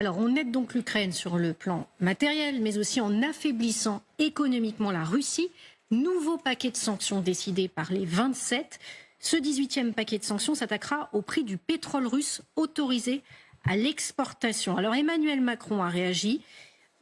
Alors, on aide donc l'Ukraine sur le plan matériel, mais aussi en affaiblissant économiquement la Russie. Nouveau paquet de sanctions décidé par les 27. Ce 18e paquet de sanctions s'attaquera au prix du pétrole russe autorisé à l'exportation. Alors, Emmanuel Macron a réagi.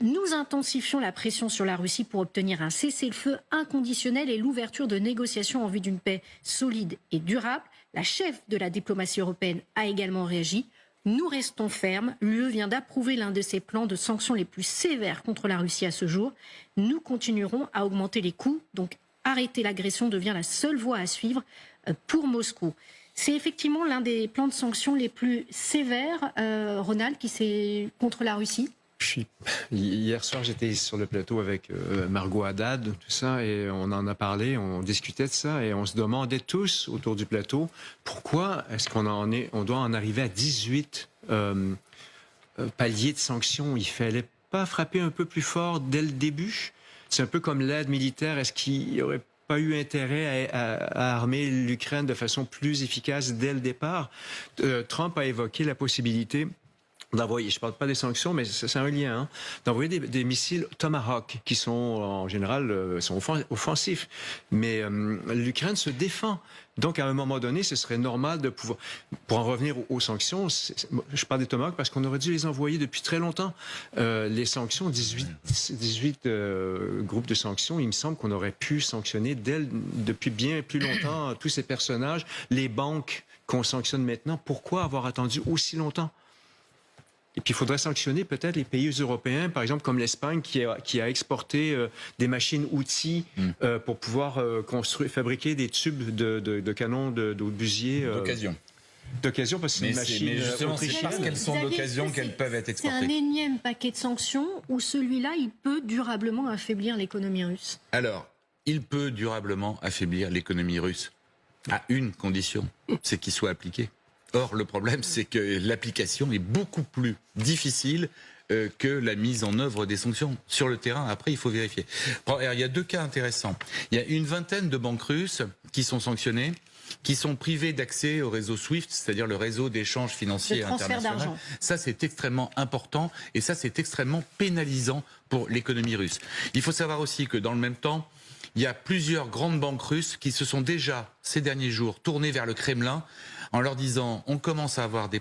Nous intensifions la pression sur la Russie pour obtenir un cessez-le-feu inconditionnel et l'ouverture de négociations en vue d'une paix solide et durable. La chef de la diplomatie européenne a également réagi. Nous restons fermes. L'UE vient d'approuver l'un de ses plans de sanctions les plus sévères contre la Russie à ce jour. Nous continuerons à augmenter les coûts. Donc, arrêter l'agression devient la seule voie à suivre pour Moscou. C'est effectivement l'un des plans de sanctions les plus sévères, Ronald, qui c'est contre la Russie. Hier soir, j'étais sur le plateau avec Margot Haddad, tout ça, et on en a parlé, on discutait de ça, et on se demandait tous autour du plateau pourquoi est-ce on doit en arriver à 18 paliers de sanctions. Il fallait pas frapper un peu plus fort dès le début. C'est un peu comme l'aide militaire. Est-ce qu'il y aurait pas eu intérêt à armer l'Ukraine de façon plus efficace dès le départ? Trump a évoqué la possibilité d'envoyer, je parle pas des sanctions, mais c'est un lien, hein, d'envoyer des missiles Tomahawk qui sont en général sont offensifs, mais l'Ukraine se défend. Donc à un moment donné, ce serait normal de pouvoir, pour en revenir aux sanctions, je parle des Tomahawk parce qu'on aurait dû les envoyer depuis très longtemps. Les sanctions, 18 groupes de sanctions, il me semble qu'on aurait pu sanctionner depuis bien plus longtemps tous ces personnages, les banques qu'on sanctionne maintenant. Pourquoi avoir attendu aussi longtemps? Et puis, il faudrait sanctionner peut-être les pays européens, par exemple comme l'Espagne, qui a exporté des machines-outils pour pouvoir fabriquer des tubes de canons d'obusier. D'occasion, parce que c'est une machine. Mais justement, c'est parce qu'elles sont d'occasion qu'elles peuvent être exportées. C'est un énième paquet de sanctions où celui-là, il peut durablement affaiblir l'économie russe. Alors, il peut durablement affaiblir l'économie russe à une condition, c'est qu'il soit appliqué. Or, le problème, c'est que l'application est beaucoup plus difficile que la mise en œuvre des sanctions. Sur le terrain, après, il faut vérifier. Alors, il y a deux cas intéressants. Il y a une vingtaine de banques russes qui sont sanctionnées, qui sont privées d'accès au réseau SWIFT, c'est-à-dire le réseau d'échange financier international. Ça, c'est extrêmement important et ça, c'est extrêmement pénalisant pour l'économie russe. Il faut savoir aussi que dans le même temps, il y a plusieurs grandes banques russes qui se sont déjà, ces derniers jours, tournées vers le Kremlin en leur disant on commence à avoir des